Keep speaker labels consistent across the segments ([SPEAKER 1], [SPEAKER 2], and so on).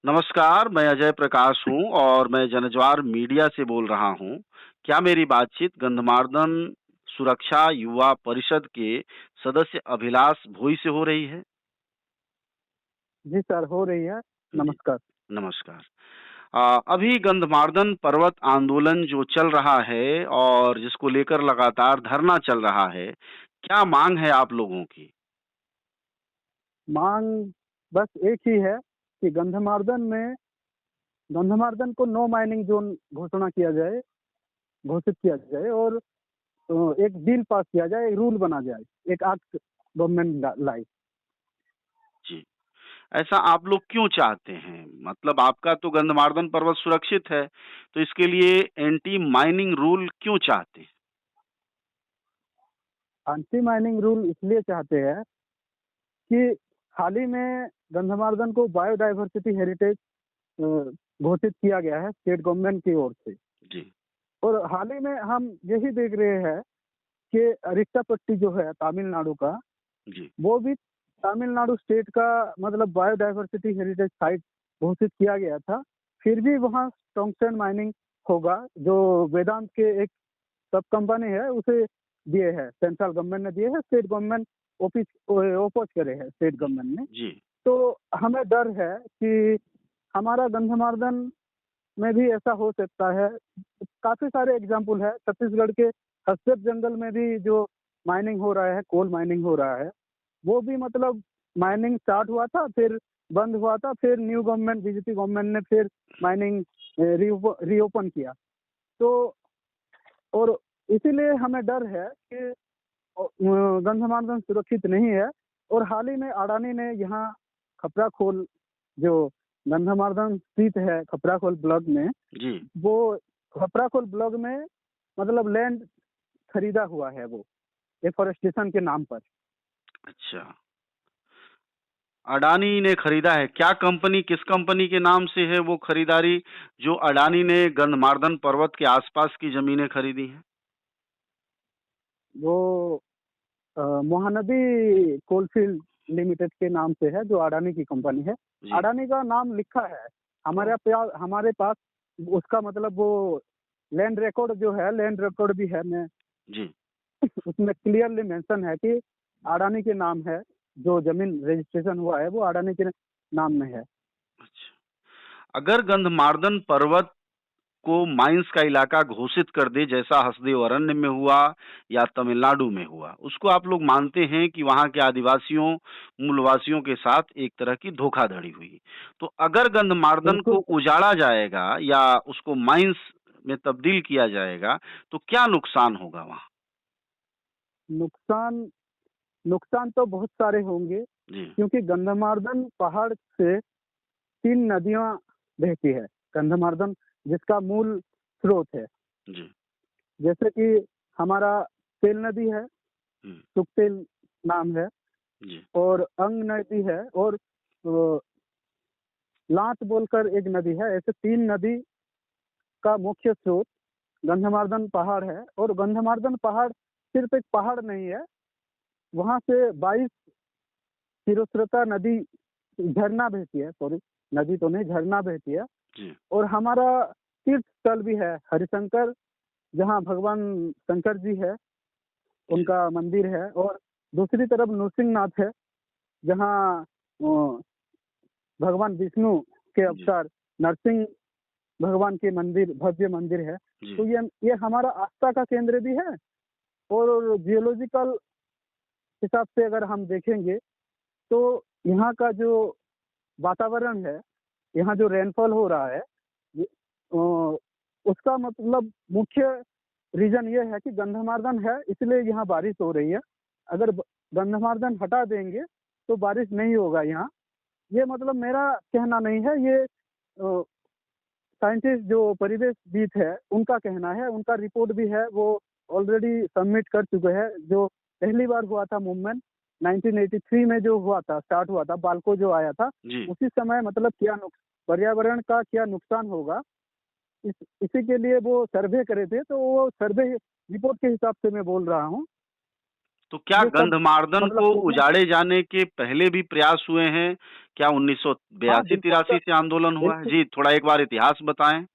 [SPEAKER 1] नमस्कार, मैं अजय प्रकाश हूँ और मैं जनज्वार मीडिया से बोल रहा हूँ। क्या मेरी बातचीत गंधमार्दन सुरक्षा युवा परिषद के सदस्य अभिलाष भोई से हो रही है?
[SPEAKER 2] जी सर, हो रही है।
[SPEAKER 1] जी,
[SPEAKER 2] नमस्कार।
[SPEAKER 1] नमस्कार। अभी गंधमार्दन पर्वत आंदोलन जो चल रहा है और जिसको लेकर लगातार धरना चल रहा है, क्या माँग है आप लोगों की?
[SPEAKER 2] माँग बस एक ही है कि गंधमार्दन को नो माइनिंग ज़ोन घोषित किया जाए और एक बिल पास किया जाए, एक रूल बना जाए, एक एक्ट गवर्नमेंट लाए।
[SPEAKER 1] जी। ऐसा आप लोग क्यों चाहते हैं? मतलब आपका तो गंधमार्दन पर्वत सुरक्षित है, तो इसके लिए एंटी माइनिंग रूल क्यों चाहते हैं?
[SPEAKER 2] एंटी माइनिंग रूल इसलिए चाहते हैं कि हाल ही में गंधमार्दन को बायोडायवर्सिटी हेरिटेज अ, घोषित किया गया है स्टेट गवर्नमेंट की ओर से।
[SPEAKER 1] जी,
[SPEAKER 2] और हाल ही में हम यही देख रहे हैं कि अरिट्टापट्टी जो है तमिलनाडु का,
[SPEAKER 1] जी,
[SPEAKER 2] वो भी तमिलनाडु स्टेट का मतलब बायोडायवर्सिटी हेरिटेज साइट घोषित किया गया था। फिर भी वहाँ टंगस्टन माइनिंग होगा, जो वेदांत के एक सब कंपनी है उसे दिए हैं, सेंट्रल गवर्नमेंट ने दिए हैं, स्टेट गवर्नमेंट ऑफिस ओपोज करे हैं स्टेट गवर्नमेंट ने।
[SPEAKER 1] जी।
[SPEAKER 2] तो हमें डर है कि हमारा गंधमार्दन में भी ऐसा हो सकता है। काफ़ी सारे एग्ज़ाम्पल है, छत्तीसगढ़ के हसदेव जंगल में भी जो माइनिंग हो रहा है, कोल माइनिंग हो रहा है, वो भी मतलब माइनिंग स्टार्ट हुआ था, फिर बंद हुआ था, फिर न्यू गवर्नमेंट बीजेपी गवर्नमेंट ने फिर माइनिंग रीओपन किया। तो और इसीलिए हमें डर है कि गंधमार्दन सुरक्षित नहीं है। और हाल ही में अडानी ने यहाँ खपराखोल, जो गंधमार्दन स्थित है खपराखोल ब्लॉक में,
[SPEAKER 1] जी,
[SPEAKER 2] वो खपराखोल ब्लॉक में मतलब लैंड खरीदा हुआ है वो, एफॉरेस्टेशन के नाम पर।
[SPEAKER 1] अच्छा। अडानी ने खरीदा है, क्या कंपनी किस कंपनी के नाम से है वो खरीदारी जो अडानी ने गंधमार्दन पर्वत के आसपास की ज़मीनें खरीदी हैं?
[SPEAKER 2] वो महानदी कोलफील्ड लिमिटेड के नाम से है, जो अडानी की कंपनी है।
[SPEAKER 1] जी,
[SPEAKER 2] अडानी का नाम लिखा है
[SPEAKER 1] ओह!
[SPEAKER 2] हमारे पास उसका मतलब वो लैंड रिकॉर्ड जो है, लैंड रिकॉर्ड भी है। मैं
[SPEAKER 1] जी,
[SPEAKER 2] उसमें क्लियरली मेंशन है कि अडानी के नाम है, जो ज़मीन रजिस्ट्रेशन हुआ है वो अडानी के नाम में है।
[SPEAKER 1] अच्छा। अगर गंधमार्दन पर्वत को माइंस का इलाका घोषित कर दे जैसा हसदेव अरण्य में हुआ या तमिलनाडु में हुआ, उसको आप लोग मानते हैं कि वहाँ के आदिवासियों, मूलवासियों के साथ एक तरह की धोखाधड़ी हुई। तो अगर गंधमार्दन को
[SPEAKER 2] बिल्कुल सर।
[SPEAKER 1] उजाड़ा जाएगा या उसको माइंस में तब्दील किया जाएगा, तो क्या नुकसान होगा वहाँ?
[SPEAKER 2] नुकसान नुकसान तो बहुत सारे होंगे,
[SPEAKER 1] जी,
[SPEAKER 2] क्योंकि गंधमार्दन पहाड़ से 3 नदियाँ बहती है। गंधमार्दन जिसका मूल स्रोत है,
[SPEAKER 1] जी,
[SPEAKER 2] जैसे कि हमारा तेल नदी है,
[SPEAKER 1] हुँ,
[SPEAKER 2] सुखतेल नाम है,
[SPEAKER 1] जी,
[SPEAKER 2] और अंग नदी है, और लांच बोलकर एक नदी है। ऐसे 3 नदी का मुख्य स्रोत गंधमार्दन पहाड़ है। और गंधमार्दन पहाड़ सिर्फ एक पहाड़ नहीं है, वहाँ से 22 सिरोस्रोता नदी झरना बहती है, सॉरी, नदी तो नहीं, झरना बहती है।
[SPEAKER 1] जी,
[SPEAKER 2] और हमारा तीर्थ स्थल भी है हरिशंकर, जहाँ भगवान शंकर जी है,
[SPEAKER 1] जी,
[SPEAKER 2] उनका मंदिर है। और दूसरी तरफ नृसिंहनाथ है, जहाँ भगवान विष्णु के
[SPEAKER 1] जी,
[SPEAKER 2] अवतार नरसिंह भगवान के मंदिर, भव्य मंदिर है।
[SPEAKER 1] जी,
[SPEAKER 2] तो ये हमारा आस्था का केंद्र भी है। और जियोलॉजिकल हिसाब से अगर हम देखेंगे, तो यहाँ का जो वातावरण है, यहाँ जो रेनफॉल हो रहा है, ये उसका मतलब मुख्य रीज़न ये है कि गंधमार्दन है, इसलिए यहाँ बारिश हो रही है। अगर गंधमार्दन हटा देंगे तो बारिश नहीं होगा यहाँ। ये मतलब मेरा कहना नहीं है, ये साइंटिस्ट जो परिवेशविद है उनका कहना है, उनका रिपोर्ट भी है, वो ऑलरेडी सबमिट कर चुके हैं। जो पहली बार हुआ था मूवमेंट 1983 में, जो हुआ था, स्टार्ट हुआ था, बाल्को जो आया था,
[SPEAKER 1] जी।
[SPEAKER 2] उसी समय मतलब क्या पर्यावरण का क्या नुकसान होगा, इसी के लिए वो सर्वे करे थे। तो वो सर्वे रिपोर्ट के हिसाब से मैं बोल रहा हूँ।
[SPEAKER 1] तो क्या
[SPEAKER 2] ये सब
[SPEAKER 1] गंधमार्दन
[SPEAKER 2] मतलब
[SPEAKER 1] को
[SPEAKER 2] चीजें।
[SPEAKER 1] उजाड़े जाने के पहले भी प्रयास हुए हैं? क्या
[SPEAKER 2] हाँ बिल्कुल सर,
[SPEAKER 1] 1982-83 से आंदोलन हुआ है?
[SPEAKER 2] बिल्कुल।
[SPEAKER 1] जी, थोड़ा एक बार इतिहास बताएँ।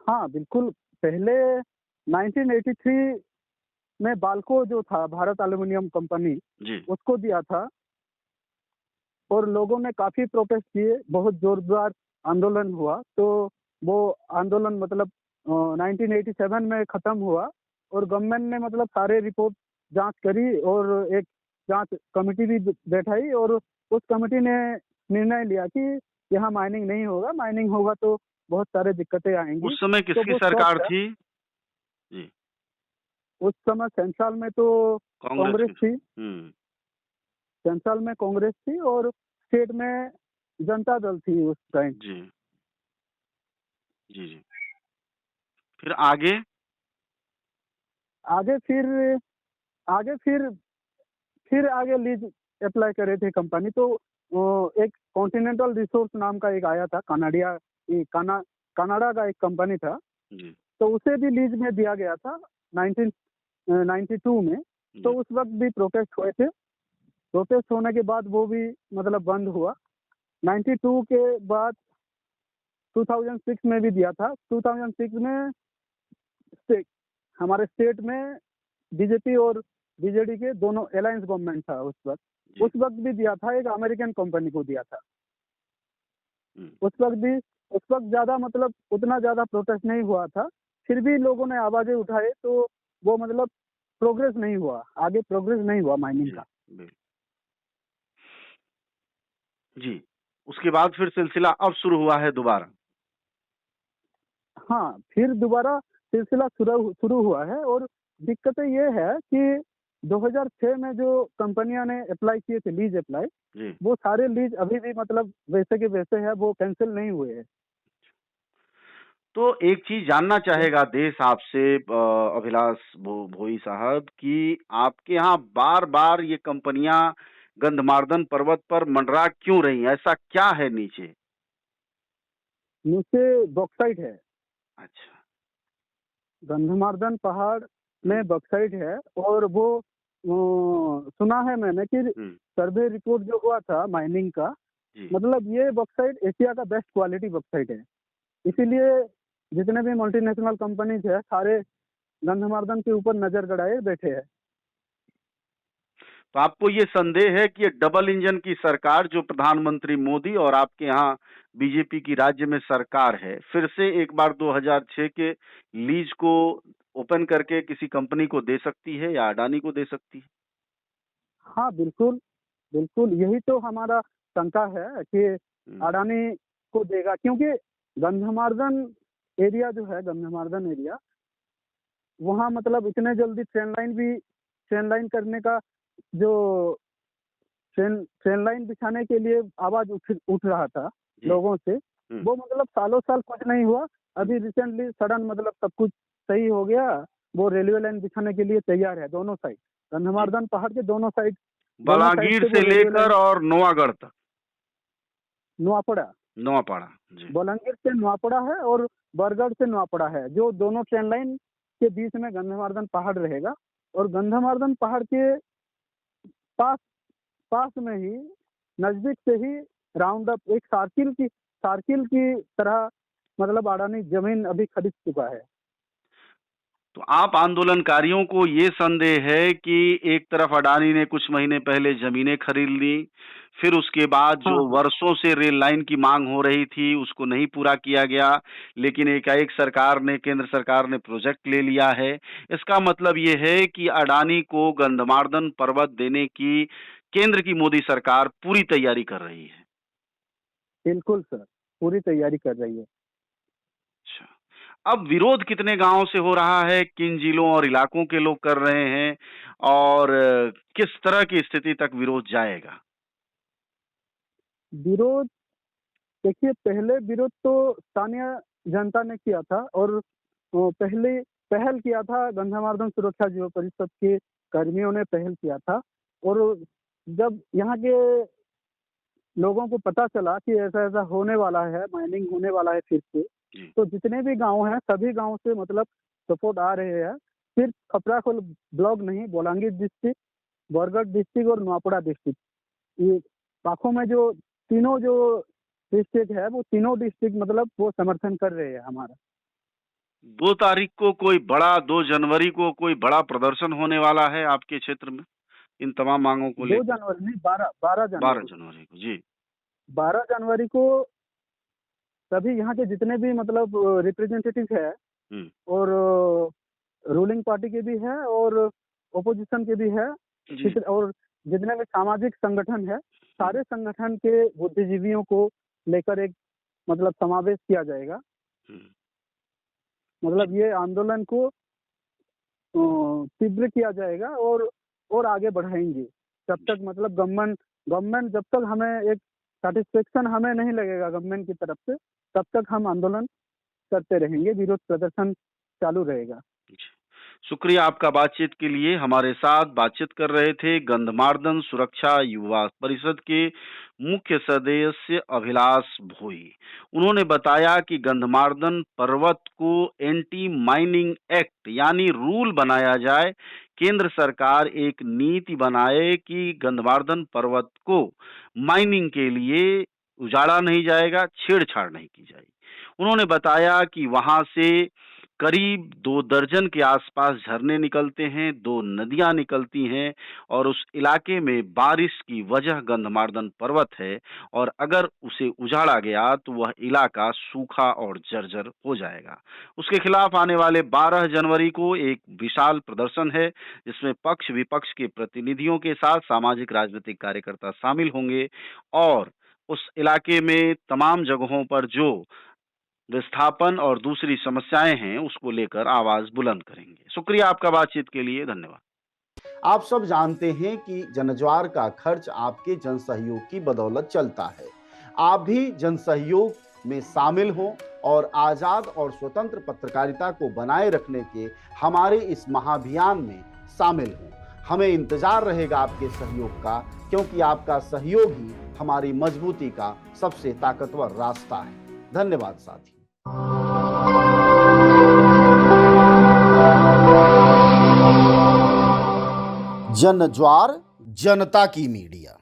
[SPEAKER 2] हाँ बिल्कुल, पहले 1983 में बाल्को जो था, भारत एल्यूमीनियम कंपनी,
[SPEAKER 1] जी,
[SPEAKER 2] उसको दिया था और लोगों ने काफ़ी प्रोटेस्ट किए, बहुत ज़ोरदार आंदोलन हुआ। तो वो आंदोलन मतलब 1987 में ख़त्म हुआ और गवर्नमेंट ने मतलब सारे रिपोर्ट जाँच करी और एक जाँच कमिटी भी बैठाई और उस कमिटी ने निर्णय लिया कि यहाँ माइनिंग नहीं होगा, माइनिंग होगा तो बहुत सारी दिक्कतें आएँगी,
[SPEAKER 1] उस समय
[SPEAKER 2] तो
[SPEAKER 1] किसकी
[SPEAKER 2] वो स्टॉप
[SPEAKER 1] सरकार
[SPEAKER 2] किया।
[SPEAKER 1] थी? जी,
[SPEAKER 2] उस समय सेंट्रल में तो
[SPEAKER 1] कांग्रेस
[SPEAKER 2] कांग्रेस
[SPEAKER 1] की।
[SPEAKER 2] थी,
[SPEAKER 1] हुँ,
[SPEAKER 2] सेंट्रल में कांग्रेस थी और स्टेट में जनता दल थी उस टाइम।
[SPEAKER 1] जी, जी, जी। फिर आगे?
[SPEAKER 2] आगे फिर आगे फिर आगे लीज अप्लाई करे थे कंपनी, तो एक कॉन्टिनेंटल रिसोर्स नाम का एक आया था, कनाडा का एक कंपनी था,
[SPEAKER 1] जी,
[SPEAKER 2] तो उसे भी लीज में दिया गया था 1992 में। तो
[SPEAKER 1] जी,
[SPEAKER 2] उस वक्त भी प्रोटेस्ट हुए थे, प्रोटेस्ट होने के बाद वो भी मतलब बंद हुआ। 92 के बाद 2006 में भी दिया था। 2006 में स्टेट हमारे स्टेट में बीजेपी और बीजेडी के दोनों अलायंस गवर्नमेंट था उस वक्त।
[SPEAKER 1] जी,
[SPEAKER 2] उस वक्त भी दिया था, एक अमेरिकन कंपनी को दिया था।
[SPEAKER 1] हुँ।
[SPEAKER 2] उस वक्त भी उस वक्त ज़्यादा मतलब उतना ज़्यादा प्रोटेस्ट नहीं हुआ था। फिर भी लोगों ने आवाज़ें उठाई तो वो मतलब प्रोग्रेस नहीं हुआ, आगे प्रोग्रेस नहीं हुआ माइनिंग
[SPEAKER 1] जी,
[SPEAKER 2] का।
[SPEAKER 1] बिल जी, उसके बाद फिर सिलसिला अब शुरू हुआ है दोबारा।
[SPEAKER 2] हाँ, फिर दोबारा सिलसिला शुरू शुरू हुआ है और दिक्कतें ये है कि 2006 में जो कंपनियां ने अप्लाई किए थे लीज अप्लाई,
[SPEAKER 1] जी,
[SPEAKER 2] वो सारे लीज अभी भी मतलब वैसे के वैसे है, वो कैंसिल नहीं हुए हैं।
[SPEAKER 1] तो एक चीज़ जानना चाहेगा देश आपसे अभिलाष भोई साहब कि आपके यहाँ बार-बार ये कंपनियाँ गंधमार्दन पर्वत पर मंडरा क्यों रही हैं? ऐसा क्या है नीचे?
[SPEAKER 2] नीचे बॉक्साइट है,
[SPEAKER 1] अच्छा,
[SPEAKER 2] गंधमार्दन पहाड़
[SPEAKER 1] हुँ,
[SPEAKER 2] में बॉक्साइट है और वो सुना है मैंने कि
[SPEAKER 1] हुँ,
[SPEAKER 2] सर्वे रिपोर्ट जो हुआ था माइनिंग का,
[SPEAKER 1] जी।
[SPEAKER 2] मतलब ये बॉक्साइट एशिया का बेस्ट क्वालिटी बॉक्साइट है। इसीलिए जितने भी मल्टीनेशनल कंपनीज है, सारे गंधमार्दन के ऊपर नजर गड़ाए बैठे हैं।
[SPEAKER 1] तो आपको ये संदेह है कि ये डबल इंजन की सरकार जो प्रधानमंत्री मोदी और आपके यहाँ बीजेपी की राज्य में सरकार है, फिर से एक बार 2006 के लीज को ओपन करके किसी कंपनी को दे सकती है या अडानी को दे सकती है?
[SPEAKER 2] हाँ, बिल्कुल, बिल्कुल, यही तो हमारा शंका है कि
[SPEAKER 1] हुँ,
[SPEAKER 2] अडानी को देगा, क्योंकि गंधमार्दन एरिया जो है, गंधमार्दन एरिया, वहाँ मतलब इतने जल्दी ट्रेन लाइन करने का जो ट्रेन लाइन बिछाने के लिए आवाज़ उठ रहा था
[SPEAKER 1] जी,
[SPEAKER 2] लोगों से,
[SPEAKER 1] हुँ,
[SPEAKER 2] वो मतलब सालों-साल कुछ नहीं हुआ।
[SPEAKER 1] हुँ,
[SPEAKER 2] अभी रिसेंटली सडन मतलब सब कुछ सही हो गया, वो रेलवे लाइन बिछाने के लिए तैयार है दोनों साइड।
[SPEAKER 1] जी।
[SPEAKER 2] गंधमार्दन पहाड़ के दोनों साइड
[SPEAKER 1] बलांगीर
[SPEAKER 2] से वो
[SPEAKER 1] से
[SPEAKER 2] रेलवे
[SPEAKER 1] लेकर
[SPEAKER 2] लाइन
[SPEAKER 1] और नोआगढ़ तक,
[SPEAKER 2] नुआपड़ा,
[SPEAKER 1] नोआपाड़ा, जी,
[SPEAKER 2] बोलांगीर से नुआपड़ा है और बरगढ़ से नुआपड़ा है, जो दोनों ट्रेन लाइन के बीच में गंधमार्दन पहाड़ रहेगा और गंधमार्दन पहाड़ के पास पास में ही नज़दीक से ही राउंड अप एक सर्किल की तरह मतलब अडानी ज़मीन अभी खरीद चुका है।
[SPEAKER 1] तो आप आंदोलनकारियों को ये संदेह है कि एक तरफ अडानी ने कुछ महीने पहले ज़मीनें खरीद ली, फिर उसके बाद
[SPEAKER 2] हाँ,
[SPEAKER 1] जो
[SPEAKER 2] हाँ।
[SPEAKER 1] वर्षों से रेल लाइन की माँग हो रही थी, उसको नहीं पूरा किया गया, लेकिन एकाएक केंद्र सरकार ने प्रोजेक्ट ले लिया है। इसका मतलब ये है कि अडानी को गंधमार्दन पर्वत देने की केंद्र की मोदी सरकार पूरी तैयारी कर रही है।
[SPEAKER 2] बिल्कुल सर, पूरी तैयारी कर रही है।
[SPEAKER 1] अच्छा। अब विरोध कितने गाँव से हो रहा है? किन जिलों और इलाकों के लोग कर रहे हैं? और किस तरह की स्थिति तक विरोध जाएगा?
[SPEAKER 2] विरोध देखिए, पहले विरोध तो स्थानीय जनता ने किया था और पहले पहल किया था गंधमार्दन सुरक्षा जीव परिषद के कर्मियों ने पहल किया था और जब यहाँ के लोगों को पता चला कि ऐसा-ऐसा होने वाला है, माइनिंग होने वाला है फिर से,
[SPEAKER 1] जी,
[SPEAKER 2] तो जितने भी गाँव हैं, सभी गाँव से मतलब सपोर्ट आ रहे हैं सिर्फ खपराखोल ब्लॉक नहीं, बोलांगीर डिस्ट्रिक्ट, बरगढ़ डिस्ट्रिक्ट और नुआपड़ा डिस्ट्रिक्ट, ये पाखो में जो तीनों जो डिस्ट्रिक्ट है वो तीनों डिस्ट्रिक्ट मतलब वो समर्थन कर रहे हैं हमारा।
[SPEAKER 1] 2 तारीख को कोई बड़ा 2 जनवरी को कोई बड़ा प्रदर्शन होने वाला है आपके क्षेत्र में इन तमाम मांगों को
[SPEAKER 2] 2
[SPEAKER 1] लेकर?
[SPEAKER 2] जनवरी नहीं, 12
[SPEAKER 1] 12
[SPEAKER 2] जनवरी।
[SPEAKER 1] जनवरी को जी।
[SPEAKER 2] 12 जनवरी को सभी यहाँ के जितने भी मतलब रिप्रेजेंटेटिव है
[SPEAKER 1] हम्म,
[SPEAKER 2] और रूलिंग पार्टी के भी है और ओपोजिशन के भी है,
[SPEAKER 1] जी।
[SPEAKER 2] और जितने भी सामाजिक संगठन है, सारे संगठन के बुद्धिजीवियों को लेकर एक मतलब समावेश किया जाएगा।
[SPEAKER 1] हम्म,
[SPEAKER 2] मतलब ये आंदोलन को तीव्र किया जाएगा और आगे बढ़ाएंगे जब तक मतलब गवर्नमेंट जब तक हमें एक सेटिस्फेक्शन हमें नहीं लगेगा गवर्नमेंट की तरफ से, तब तक हम आंदोलन करते रहेंगे, विरोध प्रदर्शन चालू रहेगा।
[SPEAKER 1] शुक्रिया आपका बातचीत के लिए। हमारे साथ बातचीत कर रहे थे गंधमार्दन सुरक्षा युवा परिषद के मुख्य सदस्य अभिलाष भोई। उन्होंने बताया कि गंधमार्दन पर्वत को एंटी माइनिंग एक्ट यानी रूल बनाया जाए। केंद्र सरकार एक नीति बनाए कि गंधमार्दन पर्वत को माइनिंग के लिए उजाड़ा नहीं जाएगा, छेड़छाड़ नहीं की जाएगी। उन्होंने बताया कि वहां से करीब 2 दर्जन के आसपास झरने निकलते हैं, 2 नदियां निकलती हैं और उस इलाके में बारिश की वजह गंधमार्दन पर्वत है और अगर उसे उजाड़ा गया तो वह इलाका सूखा और जर्जर हो जाएगा। उसके खिलाफ आने वाले 12 जनवरी को एक विशाल प्रदर्शन है जिसमें पक्ष विपक्ष के प्रतिनिधियों के साथ सामाजिक राजनीतिक कार्यकर्ता शामिल होंगे और उस इलाके में तमाम जगहों पर जो विस्थापन और दूसरी समस्याएं हैं उसको लेकर आवाज बुलंद करेंगे। शुक्रिया आपका बातचीत के लिए, धन्यवाद।
[SPEAKER 3] आप सब जानते हैं कि जनज्वार का खर्च आपके जनसहयोग की बदौलत चलता है। आप भी जनसहयोग में शामिल हों और आजाद और स्वतंत्र पत्रकारिता को बनाए रखने के हमारे इस महाअभियान में शामिल हों। हमें इंतजार रहेगा आपके सहयोग का, क्योंकि आपका सहयोग ही हमारी मजबूती का सबसे ताकतवर रास्ता है। धन्यवाद साथी। जनज्वार जनता की मीडिया।